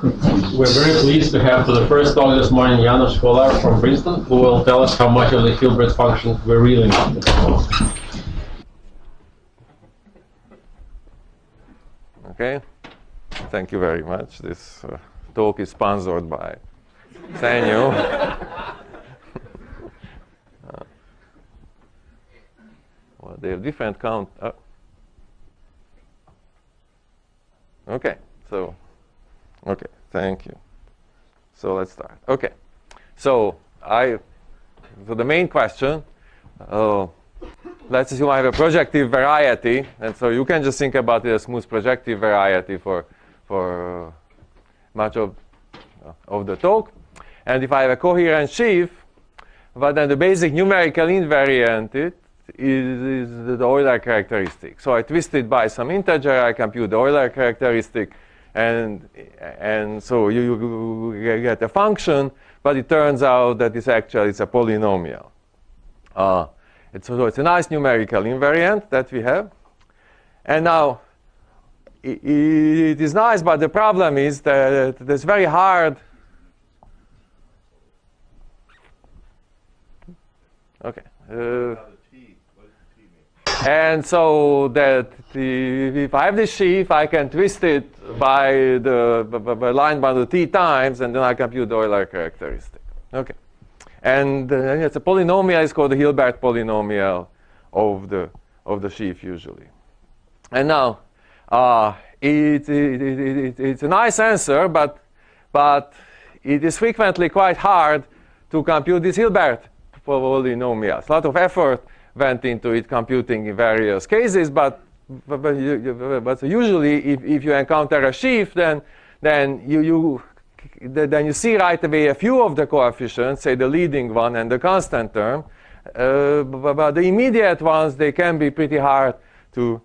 We're very pleased to have for the first talk this morning János Kollár from Princeton, who will tell us how much of the Hilbert function we really need. Okay, thank you very much. This talk is sponsored by Sanyo. Well, they have different count. Okay, okay, thank you. So let's start. Okay, so the main question, let's assume I have a projective variety, and so you can just think about it as smooth projective variety for much of the talk. And if I have a coherent sheaf, but then the basic numerical invariant is the Euler characteristic. So I twist it by some integer, I compute the Euler characteristic, and so you get a function, but it turns out that it's actually a polynomial. So it's a nice numerical invariant that we have. And now, it is nice, but the problem is that it's very hard. Okay. And so that if I have this sheaf, I can twist it by the line bundle t times, and then I compute the Euler characteristic. Okay. And it's a polynomial. It's called the Hilbert polynomial of the sheaf usually. And now it's a nice answer, but it is frequently quite hard to compute this Hilbert polynomials. A lot of effort went into it computing in various cases, but usually if you encounter a sheaf, then you see right away a few of the coefficients, say the leading one and the constant term, but the immediate ones, they can be pretty hard to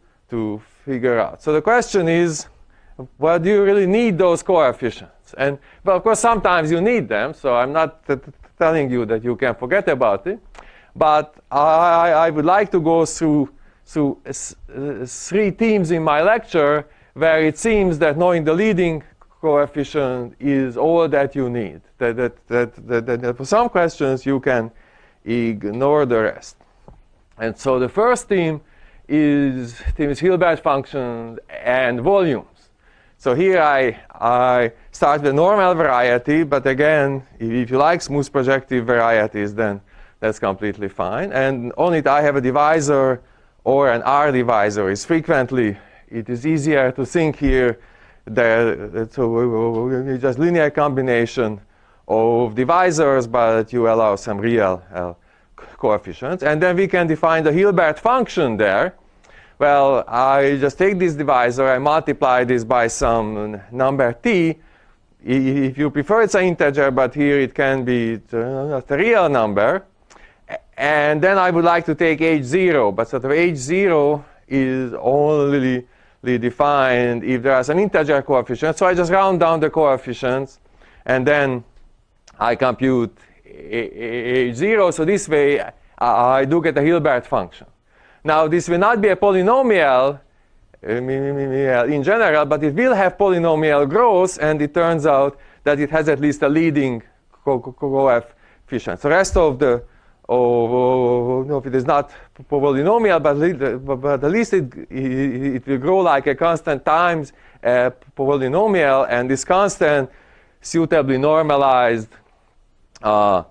figure out. So the question is, well, do you really need those coefficients? And well, of course, sometimes you need them, so I'm not telling you that you can forget about it. But I would like to go through three themes in my lecture where it seems that knowing the leading coefficient is all that you need. That for some questions you can ignore the rest. And so the first theme is Hilbert functions and volumes. So here I start with normal variety, but again, if you like smooth projective varieties, then that's completely fine. And on it I have a divisor or an R divisor. It's frequently, it is easier to think here that so just linear combination of divisors, but you allow some real coefficients. And then we can define the Hilbert function there. Well, I just take this divisor, I multiply this by some number t. If you prefer, it's an integer, but here it can be a real number. And then I would like to take h0, but sort of h0 is only defined if there is an integer coefficient. So I just round down the coefficients, and then I compute h0. So this way, I do get a Hilbert function. Now, this will not be a polynomial in general, but it will have polynomial growth, and it turns out that it has at least a leading coefficient. So the rest of the if it is not polynomial, but at least it will grow like a constant times a polynomial, and this constant suitably normalized. So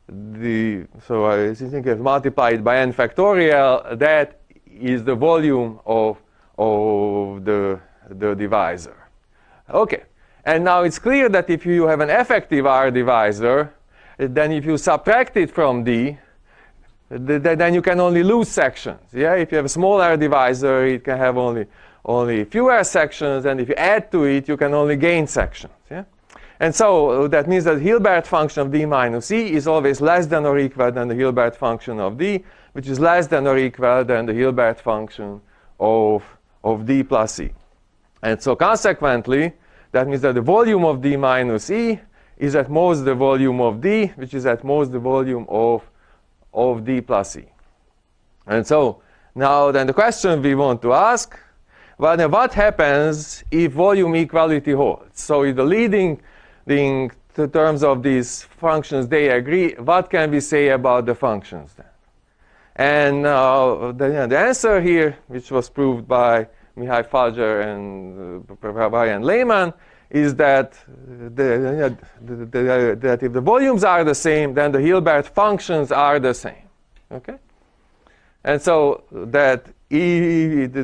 I think I've multiplied by n factorial. That is the volume of the divisor. Okay, and now it's clear that if you have an effective R divisor, then if you subtract it from D, then you can only lose sections. Yeah, if you have a smaller divisor, it can have only fewer sections, and if you add to it, you can only gain sections. Yeah, and so that means that the Hilbert function of D minus E is always less than or equal than the Hilbert function of D, which is less than or equal than the Hilbert function of D plus E. And so consequently, that means that the volume of D minus E is at most the volume of D, which is at most the volume of D plus E. And so now then the question we want to ask, Well, then what happens if volume equality holds? So if the leading terms of these functions, they agree, what can we say about the functions then? And the answer here, which was proved by Mihai Fager and Brian Lehman, is that that if the volumes are the same, then the Hilbert functions are the same. Okay? And so that if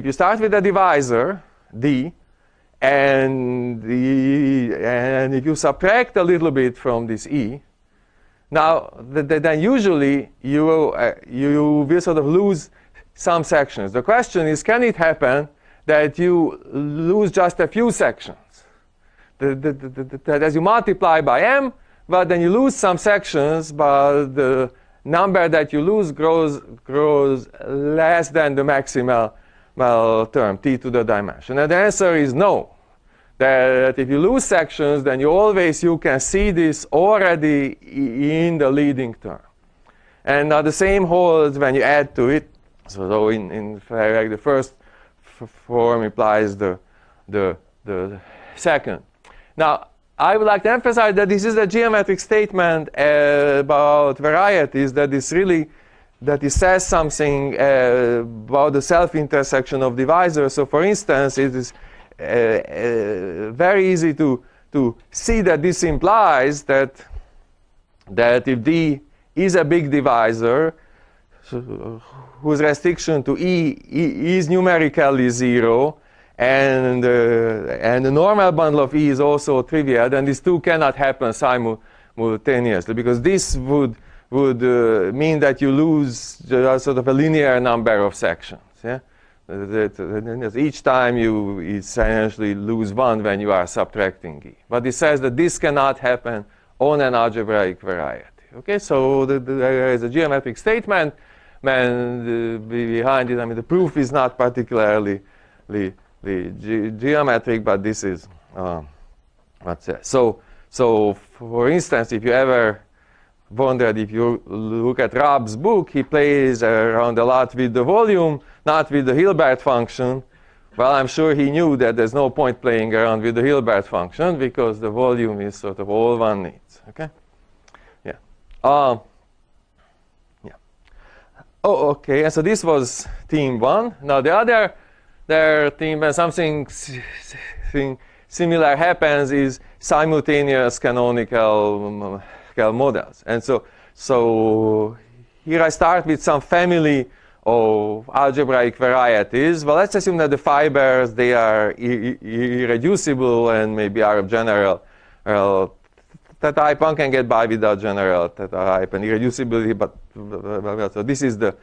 you start with a divisor, D, and if you subtract a little bit from this E, now then usually you will sort of lose some sections. The question is, can it happen that you lose just a few sections? That as you multiply by m, but then you lose some sections, but the number that you lose grows less than the maximal term, t to the dimension. And the answer is no. That if you lose sections, then you can see this already in the leading term. And now the same holds when you add to it. So in fact, the first form implies the second. Now, I would like to emphasize that this is a geometric statement about varieties, that it says something about the self-intersection of divisors. So for instance, it is very easy to see that this implies that if D is a big divisor, whose restriction to E is numerically 0, and the normal bundle of E is also trivial, then these two cannot happen simultaneously, because this would mean that you lose sort of a linear number of sections. Yeah? Each time you essentially lose one when you are subtracting E. But it says that this cannot happen on an algebraic variety. Okay, so there is a geometric statement, and behind it, I mean, the proof is not particularly geometric, but this is what's it. So for instance, if you ever wondered, if you look at Rob's book, he plays around a lot with the volume, not with the Hilbert function. Well, I'm sure he knew that there's no point playing around with the Hilbert function, because the volume is sort of all one needs. Okay? Yeah. Yeah. Oh, okay. And so this was theme 1. Now the other theme, when something similar happens, is simultaneous canonical models. And so here I start with some family of algebraic varieties. Well, let's assume that the fibers, they are irreducible and maybe are of general type. One can get by without general type and irreducibility, but so this is the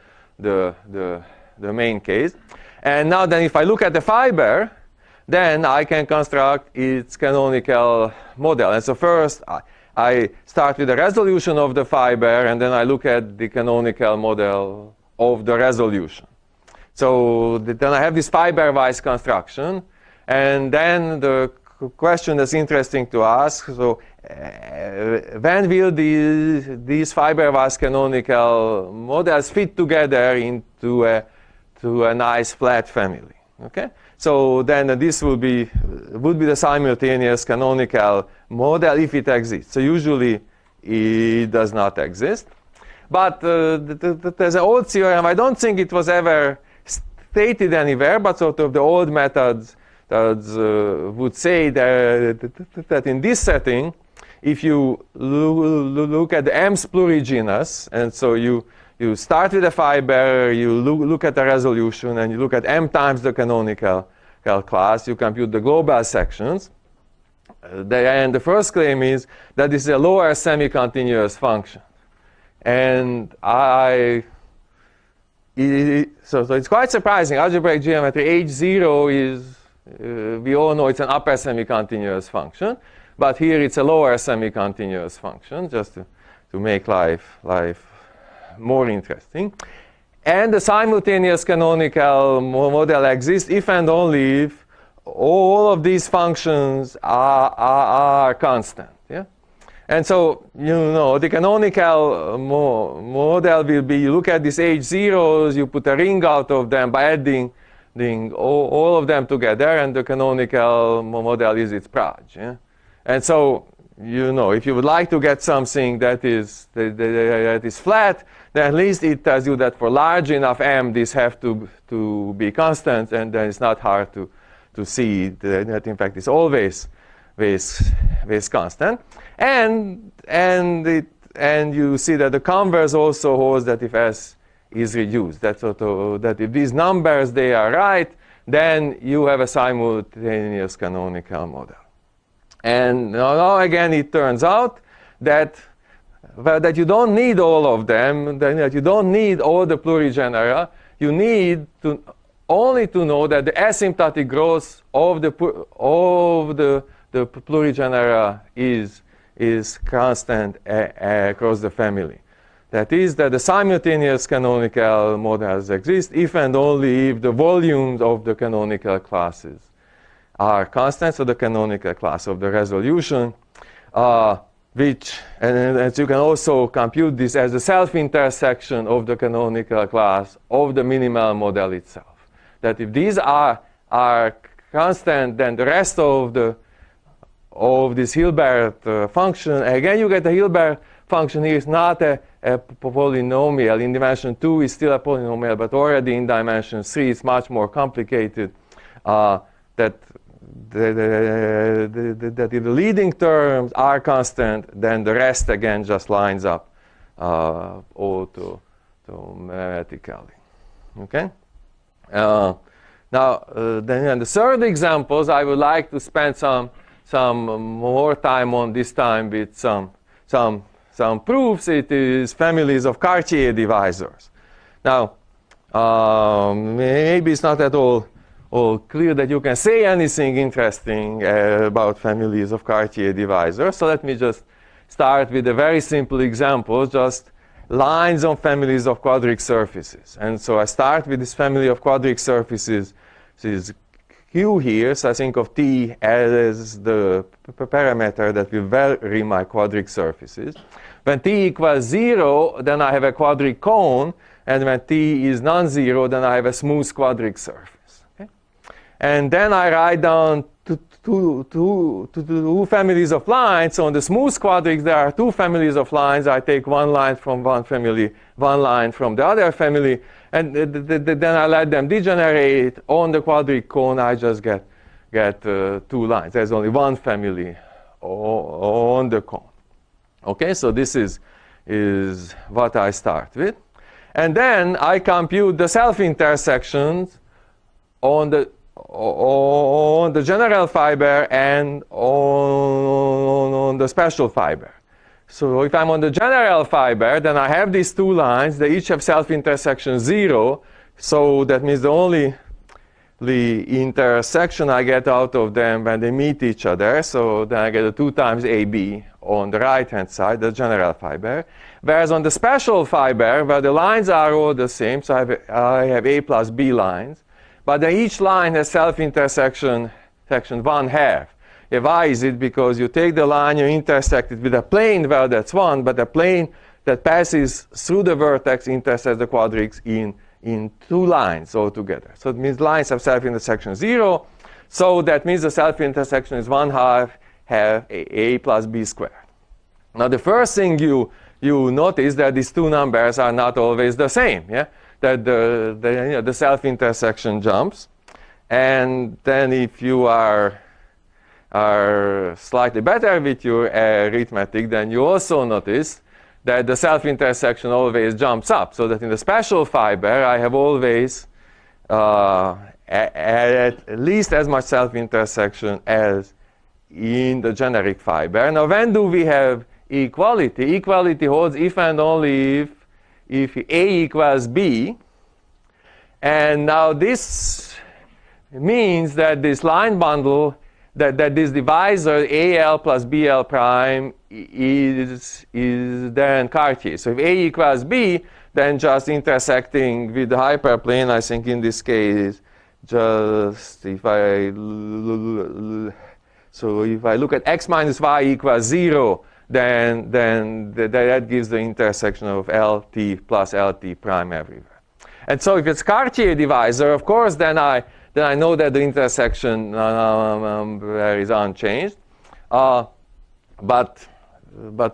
main case. And now then, if I look at the fiber, then I can construct its canonical model. And so first, I start with the resolution of the fiber, and then I look at the canonical model of the resolution. So then I have this fiber-wise construction, and then the question that's interesting to ask, so when will these fiber-wise canonical models fit together into a nice flat family? Okay? So then this would be the simultaneous canonical model if it exists. So usually it does not exist. But there's an old theorem. I don't think it was ever stated anywhere, but sort of the old methods would say that in this setting, if you look at the M's plurigenus, and so you start with a fiber, you look at the resolution, and you look at M times the canonical class, you compute the global sections. And the first claim is that this is a lower semi-continuous function. And so it's quite surprising. Algebraic geometry, H0 is, we all know it's an upper semi-continuous function, but here it's a lower semi-continuous function, just to make life more interesting. And the simultaneous canonical model exists if and only if all of these functions are constant. Yeah? And so, the canonical model will be, you look at these H zeros, you put a ring out of them by adding all of them together, and the canonical model is its proj. Yeah? And so, if you would like to get something that is flat, then at least it tells you that for large enough m, these have to be constant, and then it's not hard to see that in fact it's always constant. And you see that the converse also holds that if S is reduced, that if these numbers, they are right, then you have a simultaneous canonical model. And now again, it turns out that you don't need all of them, that you don't need all the plurigenera. You need only to know that the asymptotic growth of the plurigenera is constant across the family. That is, that the simultaneous canonical models exist if and only if the volumes of the canonical classes are constant, so the canonical class of the resolution, and you can also compute this as the self-intersection of the canonical class of the minimal model itself. That if these are constant, then the rest of this Hilbert function, again you get the Hilbert function here is not a polynomial. In dimension 2 is still a polynomial, but already in dimension 3 it's much more complicated. That if the leading terms are constant, then the rest again just lines up automatically. Okay? Now, then in the third examples, I would like to spend some more time on, this time with some proofs. It is families of Cartier divisors. Now, maybe it's not at all clear that you can say anything interesting about families of Cartier divisors. So let me just start with a very simple example, just lines on families of quadric surfaces. And so I start with this family of quadric surfaces. This is Q here, so I think of T as the parameter that will vary my quadric surfaces. When T equals 0, then I have a quadric cone, and when T is non-zero, then I have a smooth quadric surface. And then I write down two families of lines. So on the smooth quadrics, there are two families of lines. I take one line from one family, one line from the other family, and then I let them degenerate. On the quadric cone, I just get two lines. There's only one family on the cone. Okay, so this is what I start with. And then I compute the self-intersections on the general fiber and on the special fiber. So if I'm on the general fiber, then I have these two lines. They each have self-intersection 0. So that means the only intersection I get out of them when they meet each other. So then I get a 2 times AB on the right-hand side, the general fiber. Whereas on the special fiber, where the lines are all the same, so I have A plus B lines. But then each line has self-intersection section 1/2. Why is it? Because you take the line, you intersect it with a plane, well, that's 1, but a plane that passes through the vertex intersects the quadrics in 2 lines altogether. So it means lines have self-intersection 0. So that means the self-intersection is 1/2 A plus B squared. Now the first thing you notice that these two numbers are not always the same. Yeah? That the self-intersection jumps, and then if you are slightly better with your arithmetic, then you also notice that the self-intersection always jumps up, so that in the special fiber I have always at least as much self-intersection as in the generic fiber. Now when do we have equality? Equality holds if and only if A equals B. And now this means that this line bundle, that this divisor AL plus BL prime is then Cartier. So if A equals B, then just intersecting with the hyperplane, I think in this case, just if I look at x minus y equals 0, then that gives the intersection of LT plus LT prime everywhere. And so if it's Cartier divisor, of course, then I know that the intersection is unchanged. But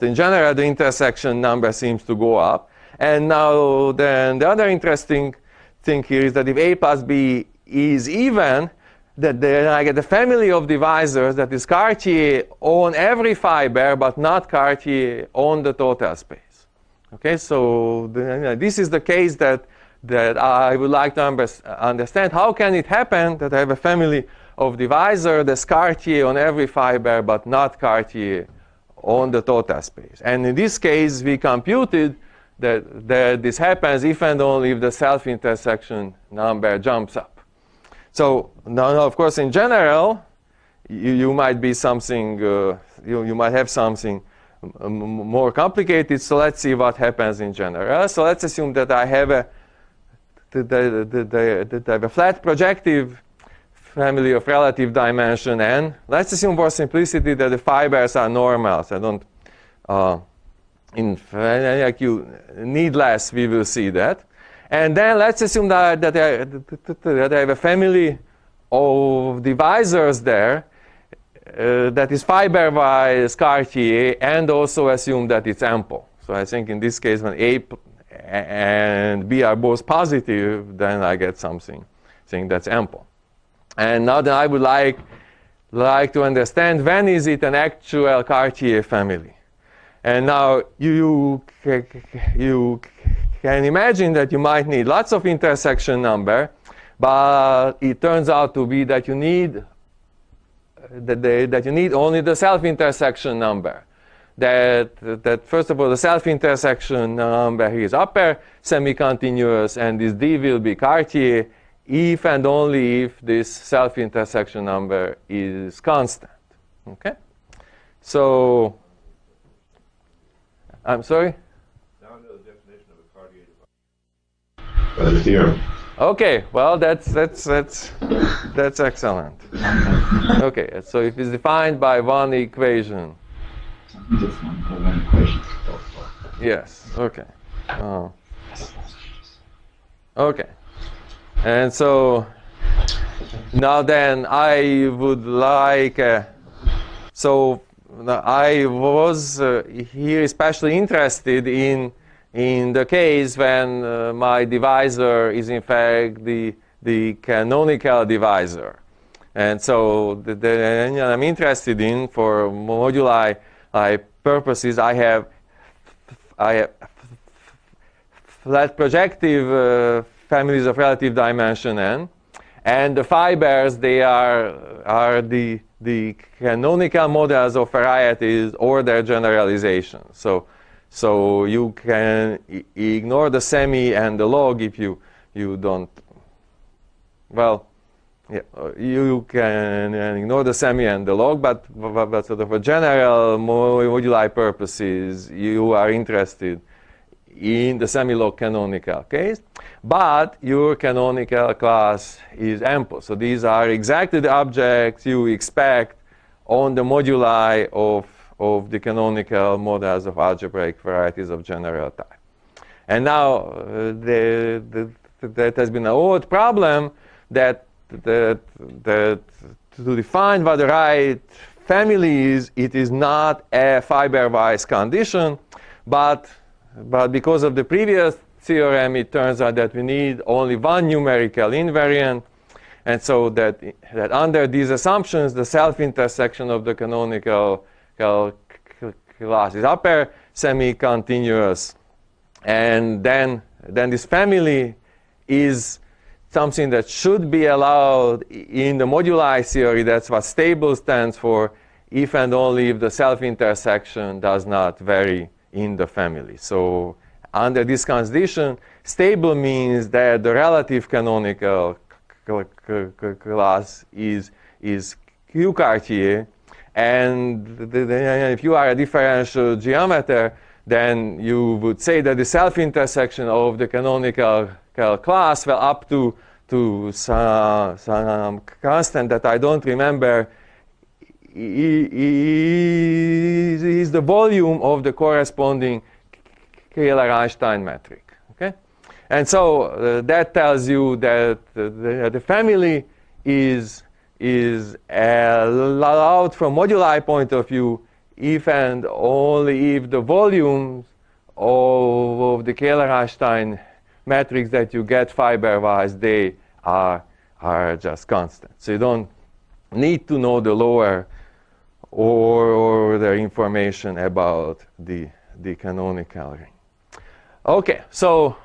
in general, the intersection number seems to go up. And now then the other interesting thing here is that if A plus B is even, then I get a family of divisors that is Cartier on every fiber, but not Cartier on the total space. Okay, so this is the case that I would like to understand. How can it happen that I have a family of divisor that's Cartier on every fiber, but not Cartier on the total space? And in this case, we computed that this happens if and only if the self-intersection number jumps up. So now, of course, in general, you might be something, you might have something more complicated. So let's see what happens in general. So let's assume that I have a flat projective family of relative dimension n. Let's assume for simplicity that the fibers are normal. So I don't, like you need less, we will see that. And then let's assume that I have a family of divisors there that is fiber-wise Cartier, and also assume that it's ample. So I think in this case, when A and B are both positive, then I get something that's ample. And now then I would like to understand when is it an actual Cartier family. And now you can imagine that you might need lots of intersection number, but it turns out to be that you need only the self-intersection number. That first of all, the self-intersection number here is upper semi-continuous, and this D will be Cartier if and only if this self-intersection number is constant. Okay? So, I'm sorry? Now I know the definition of a Cartier divisor. By the theorem. Okay, well that's excellent. Okay, so if it's defined by one equation. Just one equation. Yes. Okay. Okay. And so now then I would like. So I was here especially interested in the case when my divisor is in fact the canonical divisor, and so I'm interested in, for moduli purposes, I have flat projective families of relative dimension n, and the fibers, they are the canonical models of varieties or their generalizations. So you can ignore the semi and the log if you don't. Well, yeah, you can ignore the semi and the log, but sort of for general moduli purposes, you are interested in the semi-log canonical case. But your canonical class is ample. So these are exactly the objects you expect on the moduli of the canonical models of algebraic varieties of general type. And now there has been an old problem that to define what the right family is, it is not a fiber-wise condition, but because of the previous theorem, it turns out that we need only one numerical invariant, and so that under these assumptions, the self-intersection of the canonical class is upper semi-continuous, and then this family is something that should be allowed in the moduli theory. That's what stable stands for, if and only if the self-intersection does not vary in the family. So under this condition, stable means that the relative canonical class is Q Cartier, and if you are a differential geometer, then you would say that the self-intersection of the canonical class, well, up to some constant that I don't remember, is the volume of the corresponding Kähler-Einstein metric. Okay, and so that tells you that the family is allowed from moduli point of view if and only if the volumes of the Kähler-Einstein metrics that you get fiber-wise, they are just constant. So you don't need to know the lower order information about the canonical ring. Okay, so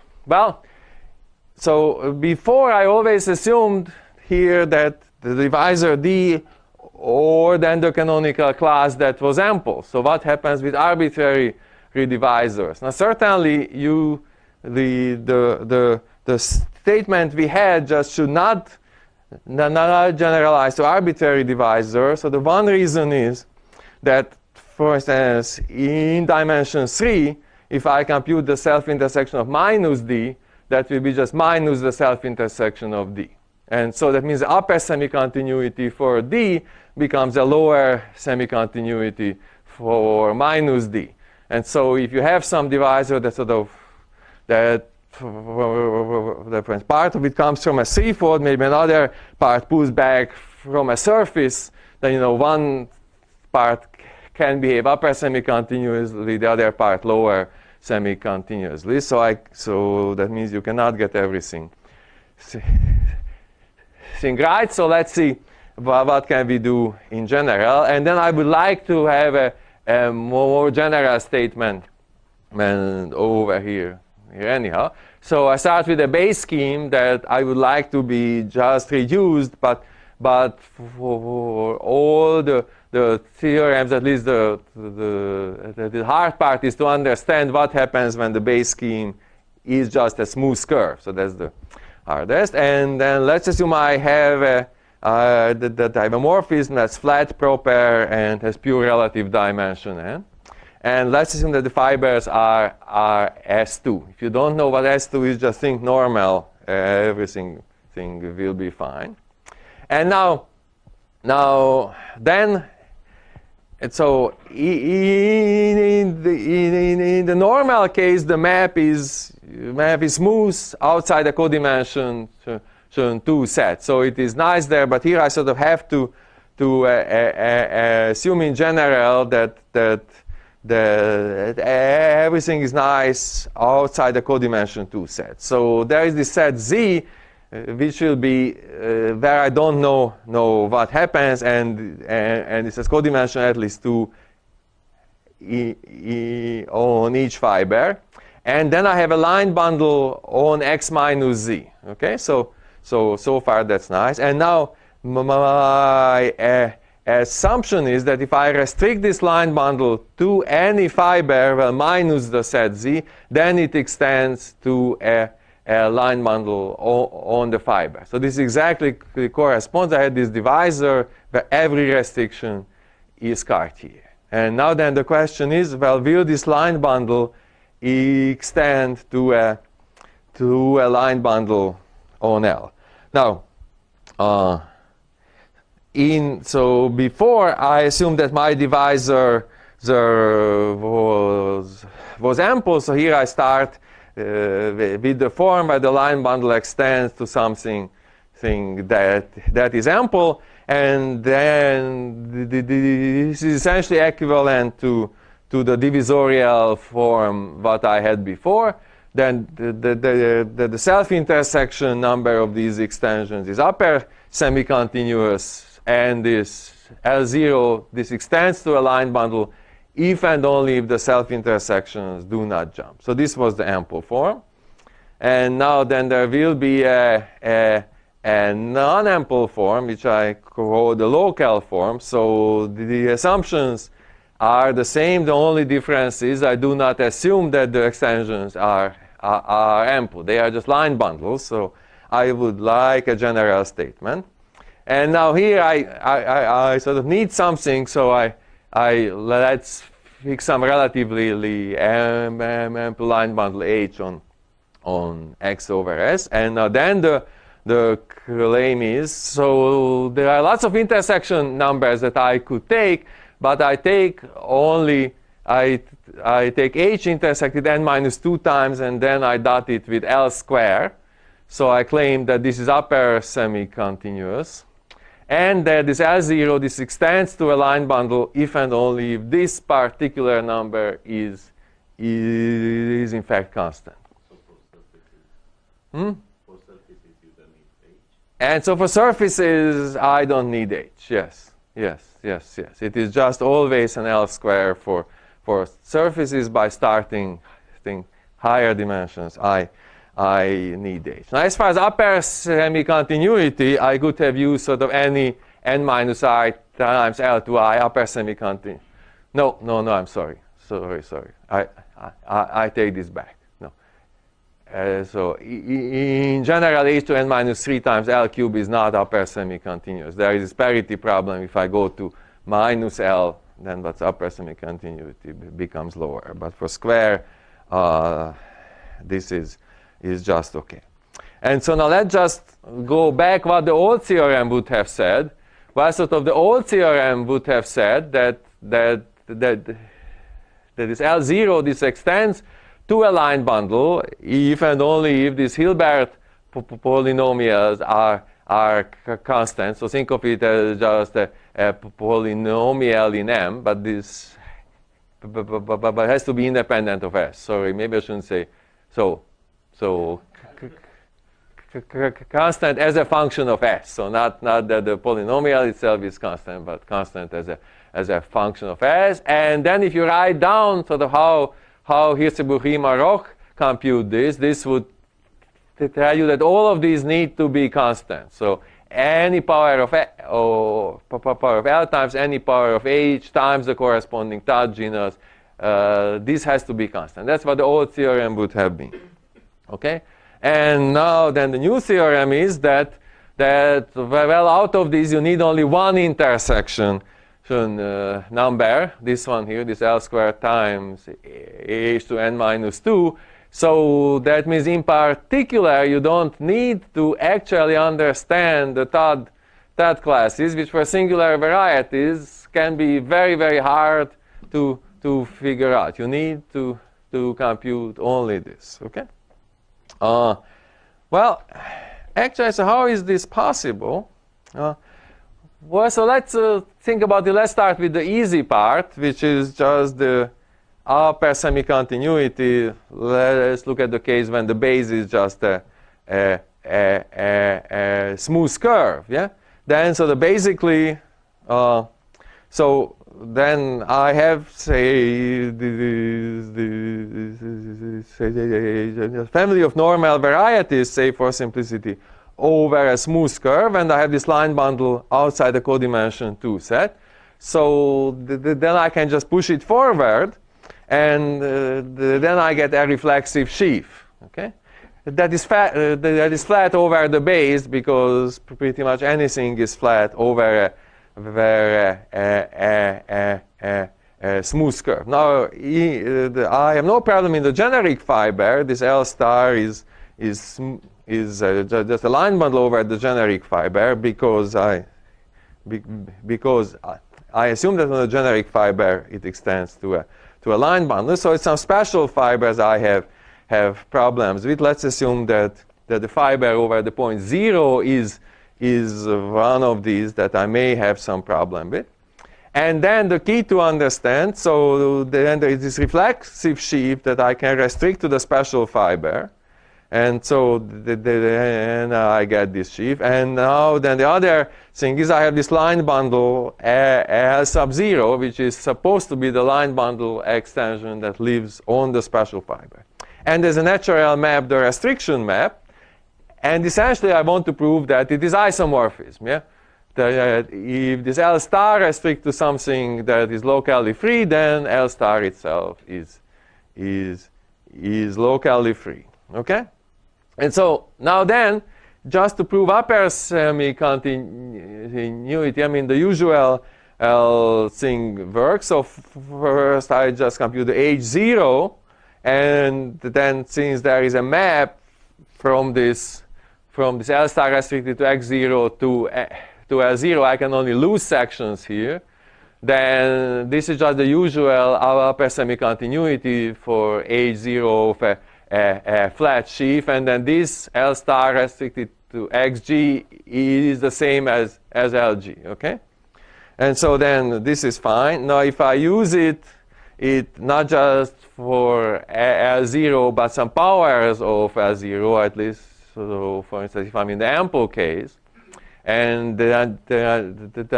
before I always assumed here that the divisor D or then the canonical class that was ample. So what happens with arbitrary redivisors? Now certainly the statement we had just should not generalize to arbitrary divisors. So the one reason is that, for instance, in dimension 3, if I compute the self-intersection of minus D, that will be just minus the self-intersection of D. And so that means the upper semi-continuity for D becomes a lower semi-continuity for minus D. And so if you have some divisor that part of it comes from a threefold, maybe another part pulls back from a surface, then one part can behave upper semi-continuously, the other part lower semi-continuously. So that means you cannot get everything right. So let's see what can we do in general. And then I would like to have a more general statement over here anyhow. So I start with a base scheme that I would like to be just reduced, but for all the theorems, at least the hard part is to understand what happens when the base scheme is just a smooth curve. So that's the hardest. And then let's assume I have the dimorphism that's flat, proper, and has pure relative dimension n. And let's assume that the fibers are S2. If you don't know what S2 is, just think normal. Everything will be fine. And so in the normal case, the map is smooth outside the codimension 2 set. So it is nice there, but here I sort of have to assume in general that everything is nice outside the codimension 2 set. So there is this set Z, which will be where I don't know what happens, and it says codimension at least 2 on each fiber, and then I have a line bundle on X minus Z. Okay, so far that's nice. And now my assumption is that if I restrict this line bundle to any fiber, well, minus the set Z, then it extends to a line bundle on the fiber. So this exactly corresponds. I had this divisor where every restriction is Cartier. And now then the question is, well, will this line bundle extend to a line bundle on L? Now, so before I assumed that my divisor was ample, so here I start with the form where the line bundle extends to something that is ample, and then this is essentially equivalent to the divisorial form what I had before. Then the self-intersection number of these extensions is upper semi-continuous, and this L0, this extends to a line bundle if and only if the self-intersections do not jump. So this was the ample form. And now then there will be a non-ample form, which I call the local form. So the assumptions are the same. The only difference is I do not assume that the extensions are ample. They are just line bundles. So I would like a general statement. And now here I sort of need something, so let's fix some relatively ample line bundle H on X over S. And now then the the claim is. So there are lots of intersection numbers that I could take, but I take only, I take H intersected n minus 2 times, and then I dot it with L square. So I claim that this is upper semi-continuous, and that this L0, this extends to a line bundle if and only if this particular number is in fact constant. For surfaces, you don't need H. And so for surfaces, I don't need H. Yes. It is just always an L square for surfaces. By starting higher dimensions, I need H. Now, as far as upper semi-continuity, I could have used sort of any n minus I times L to I upper semi-continuity. No, I'm sorry. I take this back. No. So in general, H to n minus 3 times L cube is not upper semi-continuous. There is this parity problem. If I go to minus L, then what's upper semi-continuity becomes lower. But for square, this is just okay. And so now let's just go back what the old theorem would have said. Well, sort of the old theorem would have said that this L0, this extends to a line bundle if and only if these Hilbert polynomials are constant. So think of it as just a polynomial in M, but this but it has to be independent of S. Sorry, maybe I shouldn't say so constant as a function of S. So not that the polynomial itself is constant, but constant as a function of S. And then if you write down sort of how Hirzebruch-Riemann-Roch compute this would tell you that all of these need to be constant. So any power of power of L times any power of H times the corresponding Todd genus, this has to be constant. That's what the old theorem would have been. Okay? And now then the new theorem is that well, out of these you need only one intersection number, this one here, this L squared times H to n minus 2. So that means in particular you don't need to actually understand the Todd classes, which for singular varieties can be very, very hard to figure out. You need to compute only this. Okay? Well, actually, so how is this possible? Well, so let's think about it. Let's start with the easy part, which is just the upper semi-continuity. Let's look at the case when the base is just a smooth curve. Yeah. Then basically, so then I have say the family of normal varieties, say for simplicity, over a smooth curve, and I have this line bundle outside the codimension 2 set. So then I can just push it forward, and then I get a reflexive sheaf. Okay, that is flat over the base because pretty much anything is flat over a smooth curve. Now I have no problem in the generic fiber. This L star is just a line bundle over the generic fiber because I assume that on the generic fiber it extends to a line bundle. So it's some special fibers I have problems with. Let's assume that the fiber over the point 0 is one of these that I may have some problem with. And then the key to understand, so then there is this reflexive sheaf that I can restrict to the special fiber. And so and I get this sheaf. And now then the other thing is I have this line bundle L sub 0, which is supposed to be the line bundle extension that lives on the special fiber. And there's a natural map, the restriction map. And essentially I want to prove that it is isomorphism. Yeah? That if this L star restricts to something that is locally free, then L star itself is locally free. Okay? And so now then, just to prove upper semi-continuity, I mean the usual thing works. So first I just compute the H0, and then since there is a map from this from this L star restricted to x0 to L0, I can only lose sections here. Then this is just the usual upper semi-continuity for H0 of a flat sheaf, and then this L star restricted to xg is the same as LG, okay? And so then this is fine. Now if I use it not just for L0, but some powers of L0 at least, so for instance, if I'm in the ample case, and I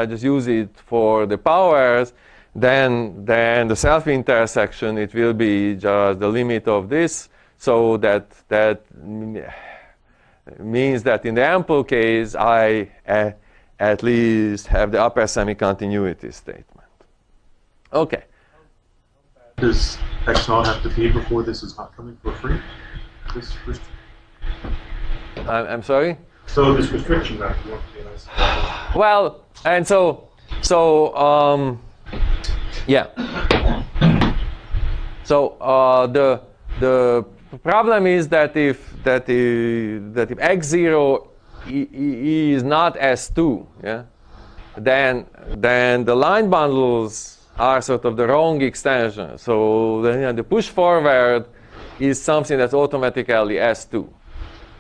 just use it for the powers, then the self-intersection, it will be just the limit of this, so that means that in the ample case, I at least have the upper semi-continuity statement. Okay. Does XL have to pay before this is not coming for free? This I'm sorry? So this restriction that you want to be nice. Well, and yeah. So the problem is that if x0 is not S2, yeah, then the line bundles are sort of the wrong extension. So the push forward is something that's automatically S2.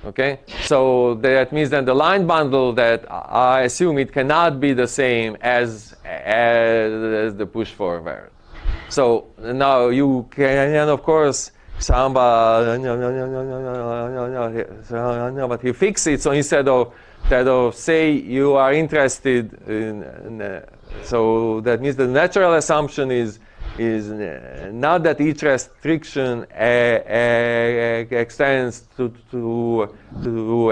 Okay, so that means that the line bundle that I assume it cannot be the same as the push forward. So now you can, of course, somebody, but he fixed it. So instead of say you are interested in, so that means the natural assumption is not that each restriction extends to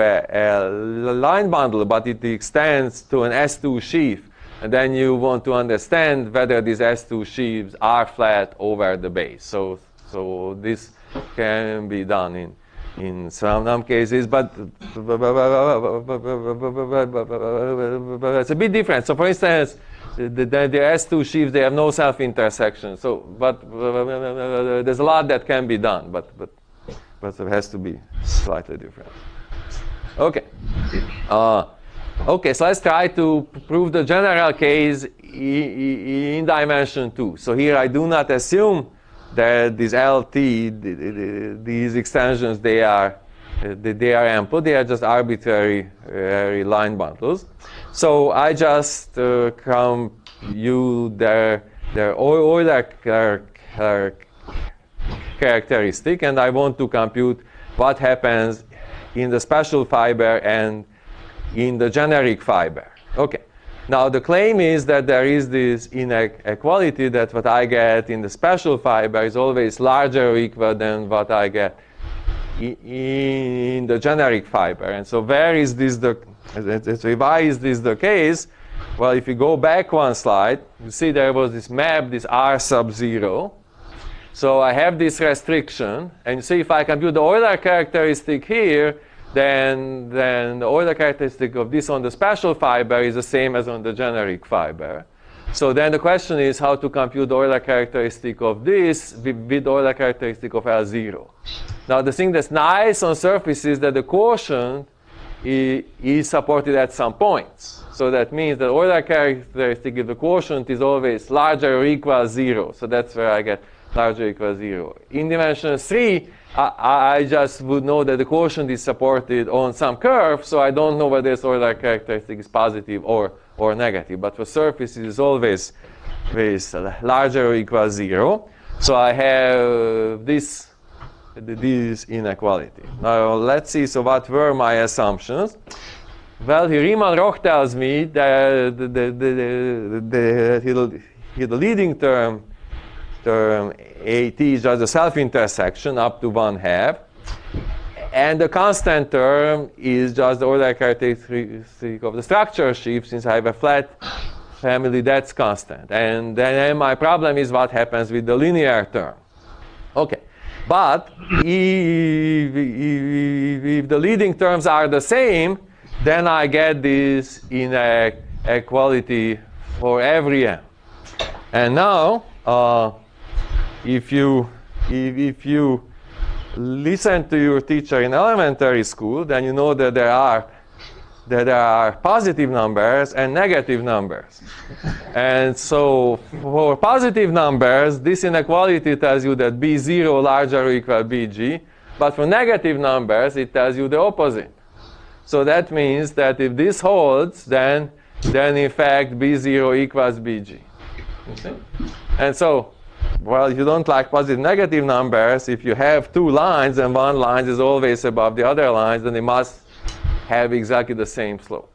a line bundle, but it extends to an S2 sheaf. And then you want to understand whether these S2 sheaves are flat over the base. So this can be done in some cases, but it's a bit different. So for instance, the S2 sheaves, they have no self-intersection. So, but there's a lot that can be done, but it has to be slightly different. Okay. Okay, so let's try to prove the general case in dimension 2. So here I do not assume that these LT, these extensions, they are ample. They are just arbitrary line bundles. So I just compute their Euler characteristic, and I want to compute what happens in the special fiber and in the generic fiber. Okay. Now the claim is that there is this inequality that what I get in the special fiber is always larger or equal than what I get in the generic fiber. And so where is this why is this the case? Well, if you go back one slide, you see there was this map, this R sub 0. So I have this restriction, and you see if I compute the Euler characteristic here, then the Euler characteristic of this on the special fiber is the same as on the generic fiber. So then the question is how to compute the Euler characteristic of this with the Euler characteristic of L0. Now the thing that's nice on surface is that the quotient is supported at some points. So that means the Euler characteristic of the quotient is always larger or equal 0. So that's where I get larger or equal 0. In dimension 3, I just would know that the quotient is supported on some curve, so I don't know whether this Euler characteristic is positive or negative. But for surface, it is always larger or equal 0. So I have this inequality. Now let's see. So what were my assumptions? Well, here Riemann-Roch tells me that the leading term AT is just a self-intersection up to 1/2, and the constant term is just the Euler characteristic of the structure sheaf. Since I have a flat family, that's constant. And then my problem is what happens with the linear term. Okay, but if the leading terms are the same, then I get this inequality for every m. And now, if you listened to your teacher in elementary school, then you know that there are positive numbers and negative numbers. And so for positive numbers, this inequality tells you that B0 larger or equal BG, but for negative numbers, it tells you the opposite. So that means that if this holds, then in fact B0 equals BG. You see? And so, well, you don't like positive negative numbers. If you have two lines and one line is always above the other lines, then they must have exactly the same slope.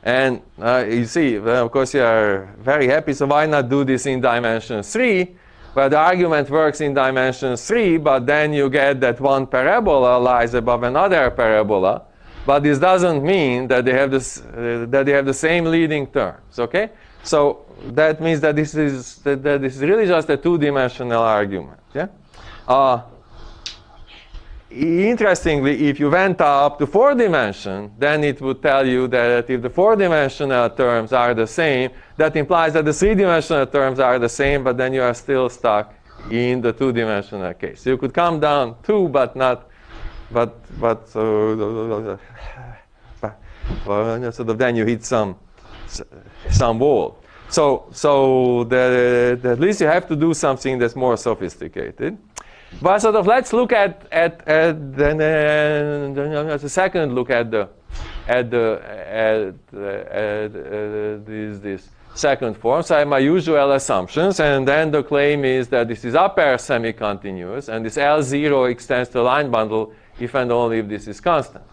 And you see, well, of course, you are very happy, so why not do this in dimension 3? Well, the argument works in dimension 3, but then you get that one parabola lies above another parabola. But this doesn't mean that they have the same leading terms. Okay, so that means that this is really just a two-dimensional argument. Yeah. Interestingly, if you went up to 4 dimension, then it would tell you that if the 4-dimensional terms are the same, that implies that the 3-dimensional terms are the same, but then you are still stuck in the 2-dimensional case. So you could come down 2, but not. But sort of then you hit some wall. So that at least you have to do something that's more sophisticated. But sort of let's look at a second look at this second form. So I have my usual assumptions, and then the claim is that this is upper semi-continuous, and this L0 extends to a line bundle if and only if this is constant.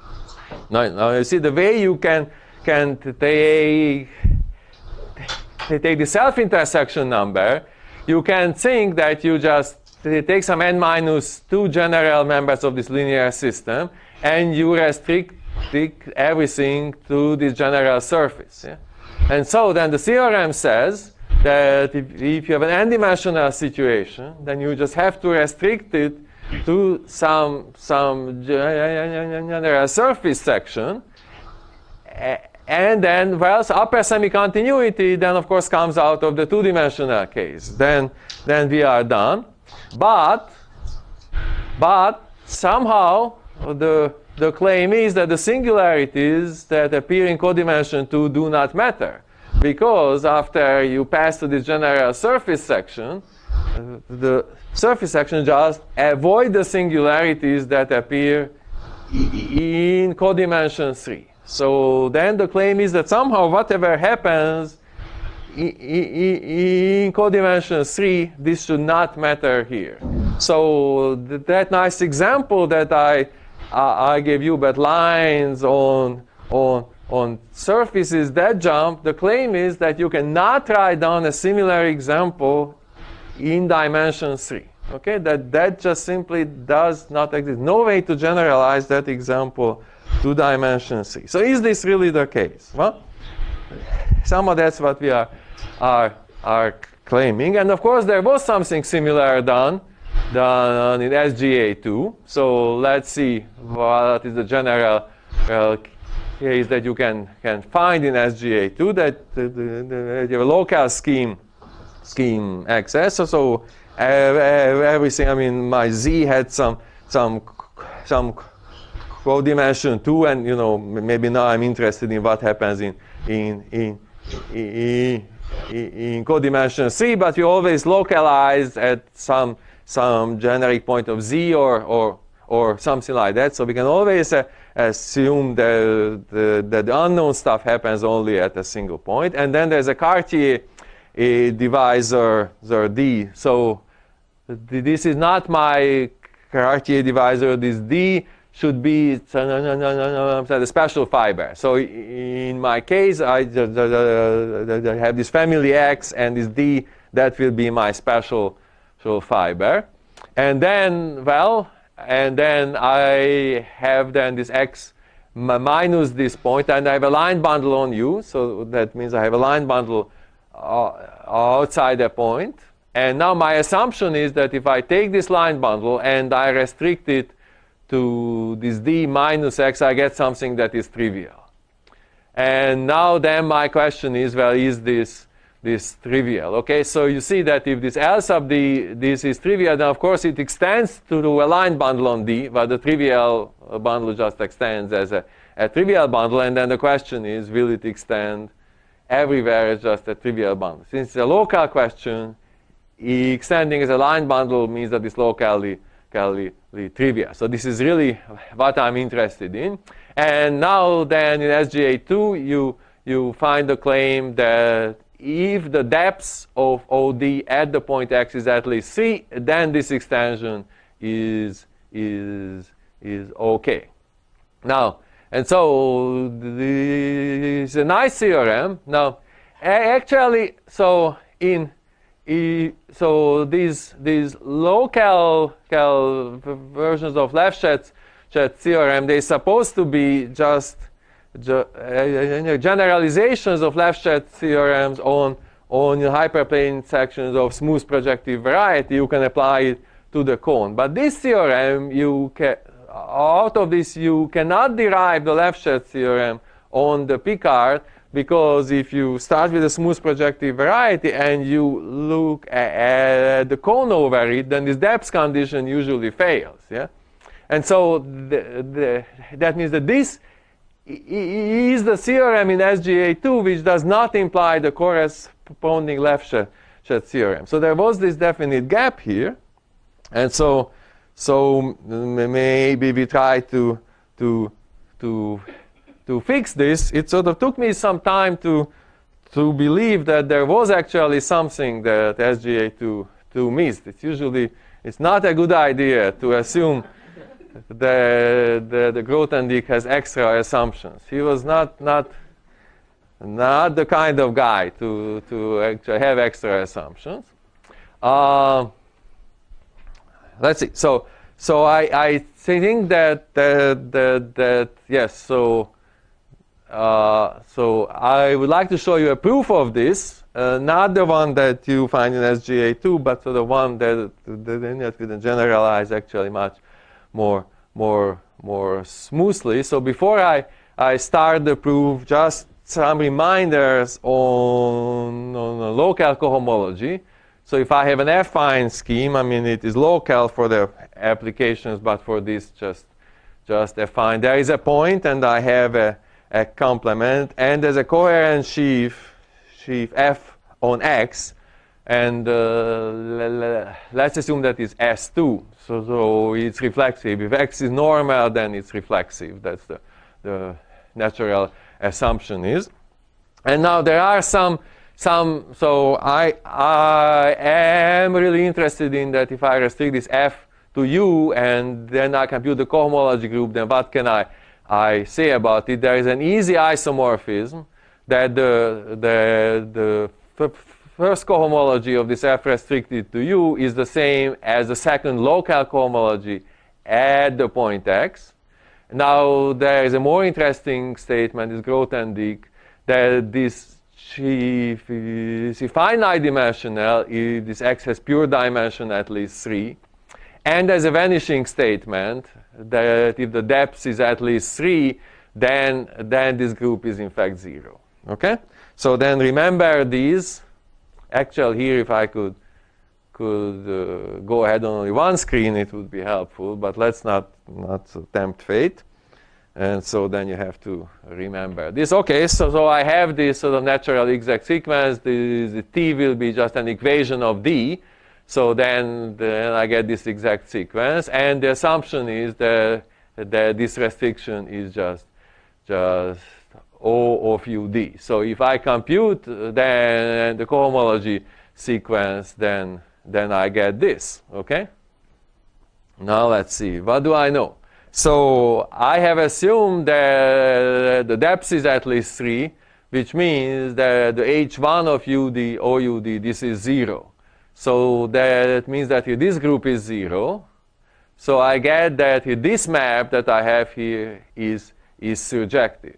Now you see the way you can take the self-intersection number, you can think that you just take some n minus 2 general members of this linear system and you restrict everything to this general surface. Yeah? And so then the theorem says that if you have an n-dimensional situation, then you just have to restrict it to some general surface section. And then, well, so upper semi-continuity then of course comes out of the 2-dimensional case. Then we are done. But somehow the claim is that the singularities that appear in codimension 2 do not matter, because after you pass to this general surface section, the surface section just avoid the singularities that appear in codimension 3. So then the claim is that somehow whatever happens in codimension 3, this should not matter here. So that nice example that I gave you about lines on surfaces that jump, the claim is that you cannot write down a similar example in dimension 3. Okay, that just simply does not exist. No way to generalize that example to dimension 3. So is this really the case? Well, somehow that's what we are claiming. And of course there was something similar done in SGA2. So let's see what is the general case that you can find in SGA2, that you have a local scheme XS. So everything, I mean, my Z had some codimension 2, and you know, maybe now I'm interested in what happens in codimension 3, but you always localize at some generic point of Z or something like that. So we can always assume that the unknown stuff happens only at a single point. And then there's a Cartier divisor D. So this is not my Cartier divisor. This D should be the special fiber. So in my case, I have this family X and this D, that will be my special fiber. And then, well, and then I have then this X minus this point, and I have a line bundle on U. So that means I have a line bundle outside a point. And now my assumption is that if I take this line bundle and I restrict it to this D minus X, I get something that is trivial. And now then my question is, well, is this trivial. Okay, so you see that if this L sub D, this is trivial, then of course it extends to a line bundle on D, but the trivial bundle just extends as a trivial bundle, and then the question is, will it extend everywhere as just a trivial bundle? Since it's a local question, extending as a line bundle means that it's locally trivial. So this is really what I'm interested in. And now then in SGA2, you find the claim that if the depth of OD at the point X is at least 3, then this extension is okay. Now, and so this is a nice theorem. Now, actually, so so these local versions of Lefschetz theorem, they're supposed to be just generalizations of Lefschetz theorems on hyperplane sections of smooth projective variety. You can apply it to the cone. But this theorem, out of this, you cannot derive the Lefschetz theorem on the Picard, because if you start with a smooth projective variety and you look at the cone over it, then this depth condition usually fails. Yeah? And so that means that this is the theorem in SGA2 which does not imply the corresponding Lefschetz theorem. So there was this definite gap here, and so maybe we try to fix this. It sort of took me some time to believe that there was actually something that SGA2 missed. It's not a good idea to assume that the Grothendieck has extra assumptions. He was not the kind of guy to actually have extra assumptions. Let's see. So I think that yes. So I would like to show you a proof of this, not the one that you find in SGA2, but the one that we can generalize actually much more smoothly. So before I start the proof, just some reminders on local cohomology. So if I have an affine scheme, I mean it is local for the applications, but for this just affine. There is a point, and I have a complement, and there's a coherent sheaf F on X, and let's assume that it's S2. So it's reflexive. If X is normal, then it's reflexive. That's the natural assumption is. And now there are some. So I am really interested in that if I restrict this F to U and then I compute the cohomology group, then what can I say about it? There is an easy isomorphism that the first cohomology of this F restricted to U is the same as the second local cohomology at the point X. Now there is a more interesting statement, this Grothendieck, that this if finite dimensional, if this X has pure dimension at least 3, and there's a vanishing statement that if the depth is at least 3, then this group is in fact 0. Okay? So then remember these. Actually here, if I could go ahead on only one screen, it would be helpful, but let's not tempt fate. And so then you have to remember this. Okay, so I have this sort of natural exact sequence. The T will be just an equation of D. So then I get this exact sequence. And the assumption is that this restriction is just O of UD. So if I compute then the cohomology sequence, then I get this. Okay? Now let's see. What do I know? So I have assumed that the depth is at least 3, which means that the H1 of UD, OUD, this is 0. So that means that this group is 0. So I get that this map that I have here is surjective.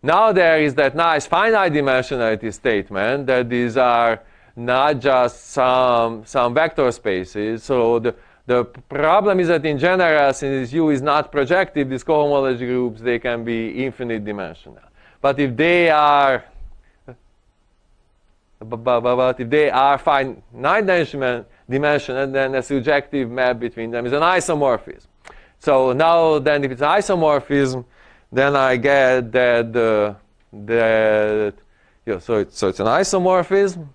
Now there is that nice finite dimensionality statement that these are not just some vector spaces. So the problem is that in general, since U is not projective, these cohomology groups, they can be infinite dimensional. But if they are but if they are finite dimension, then a surjective map between them is an isomorphism. So now, then, if it's isomorphism, then I get that so it's an isomorphism.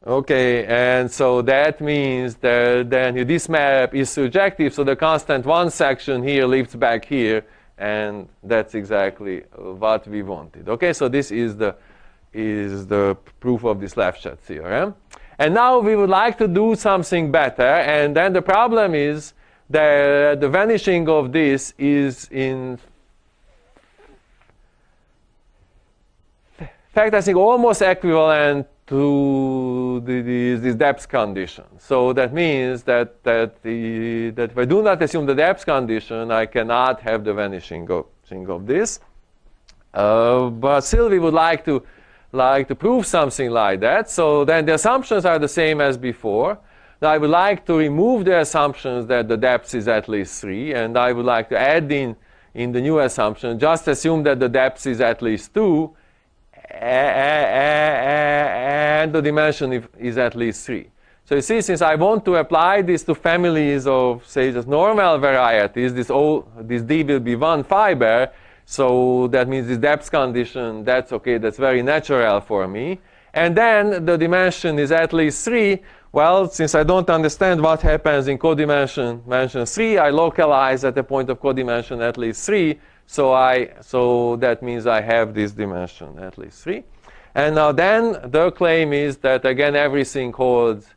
Okay, and so that means that then this map is surjective, so the constant one section here lifts back here, and that's exactly what we wanted. Okay, so this is the proof of this Lefschetz theorem. And now we would like to do something better, and then the problem is that the vanishing of this is in fact, I think, almost equivalent to this depth condition. So that means that if I do not assume the depth condition, I cannot have the vanishing of this. But still, we would like to prove something like that. So then the assumptions are the same as before. Now I would like to remove the assumptions that the depth is at least 3, and I would like to add in the new assumption, just assume that the depth is at least 2, and the dimension is at least 3. So you see, since I want to apply this to families of, say, just normal varieties, this D will be one fiber, so that means this depth condition, that's okay, that's very natural for me. And then the dimension is at least 3. Well, since I don't understand what happens in codimension 3, I localize at the point of codimension at least 3. So that means I have this dimension at least 3. And now then the claim is that again everything holds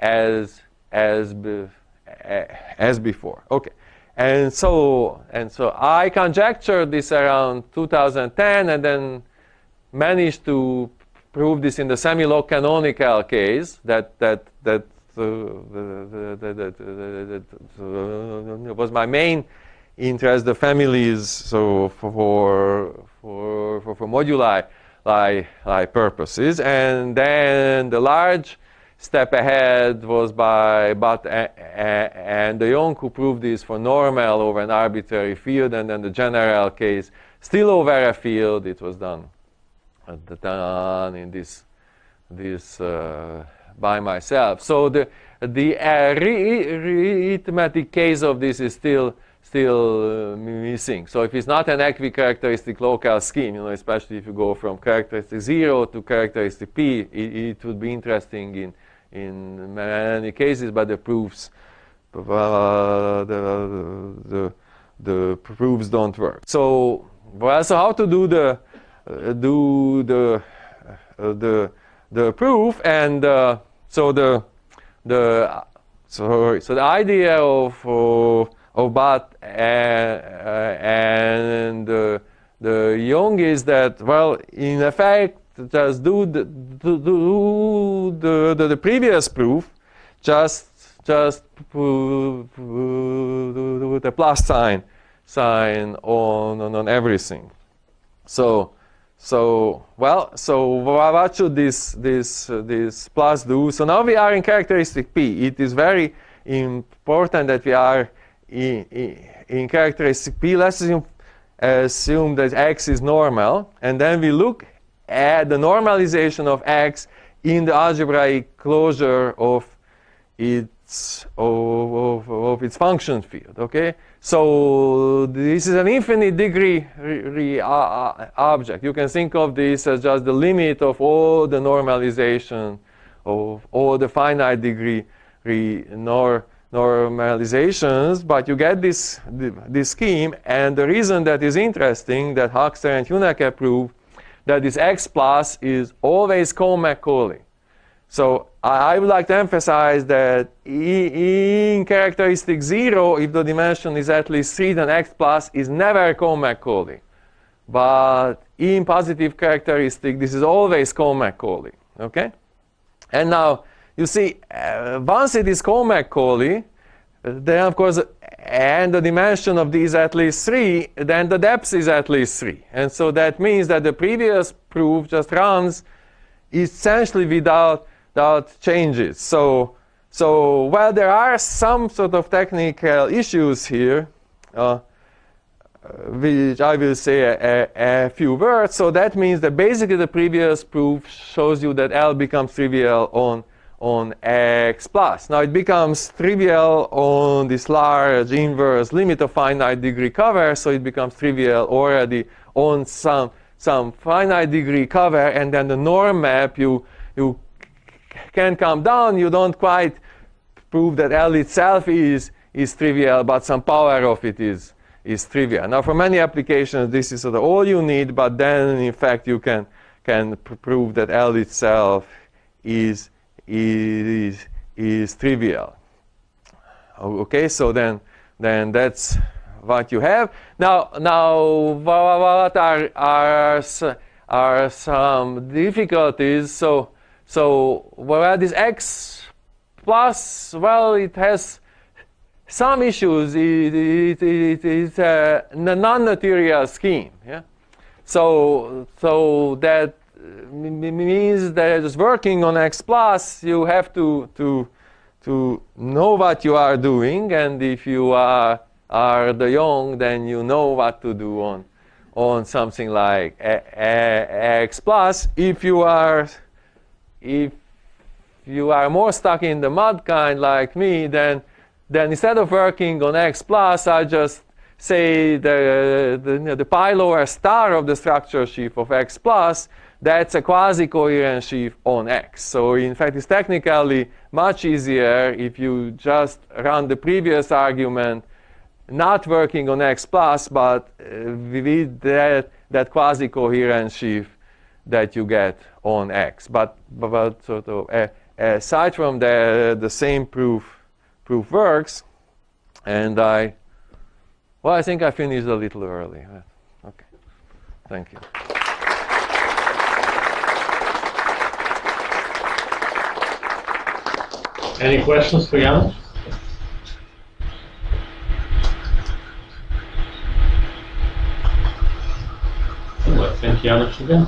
as before. Okay. And so I conjectured this around 2010 and then managed to prove this in the semi-log canonical case that was my main interest, the families, so for moduli purposes. And then the large step ahead was by Butt and de Jong, who proved this for normal over an arbitrary field, and then the general case still over a field. It was done in this by myself. So the arithmetic case of this is still missing. So if it's not an equicharacteristic local scheme, especially if you go from characteristic 0 to characteristic P, it would be interesting in many cases, but the proofs the proofs don't work. So how to do the proof, and so the idea of Butt and the Jung is that, well, in effect, just do the previous proof, just put a plus sign on everything. So what should this plus do? So now we are in characteristic P. It is very important that we are in characteristic P. Let's assume that X is normal, and then we look at the normalization of X in the algebraic closure of its function field. Okay, so this is an infinite degree object. You can think of this as just the limit of all the normalization of all the finite degree normalizations, but you get this scheme, and the reason that is interesting that Huxter and Huneke prove that this X plus is always Cohn-Macaulay. So I would like to emphasize that in characteristic 0, if the dimension is at least 3, then X plus is never Cohn-Macaulay. But in positive characteristic, this is always Cohn-Macaulay. Okay? And now, you see, once it is Cohn-Macaulay, then of course, and the dimension of these at least 3, then the depth is at least 3. And so that means that the previous proof just runs essentially without changes. So while there are some sort of technical issues here, which I will say a few words. So that means that basically the previous proof shows you that L becomes trivial on X plus. Now it becomes trivial on this large inverse limit of finite degree cover, so it becomes trivial already on some finite degree cover, and then the norm map you can come down. You don't quite prove that L itself is trivial, but some power of it is trivial. Now for many applications this is sort of all you need, but then in fact you can prove that L itself is trivial. Okay, so then that's what you have. Now what are some difficulties? So well, this X plus, well, it has some issues. It's a non-material scheme. Yeah. So that means that just working on X plus, you have to know what you are doing, and if you are de Jong, then you know what to do on something like X plus. If you are more stuck in the mud kind like me, then instead of working on X plus, I just say the pi lower star of the structure sheaf of X plus, that's a quasi-coherent sheaf on X. So in fact, it's technically much easier if you just run the previous argument, not working on X plus, but with that quasi-coherent sheaf that you get on X. But sort of aside from that, the same proof works, and I think I finished a little early. Okay, thank you. Any questions for János? Well, thank you, János, again.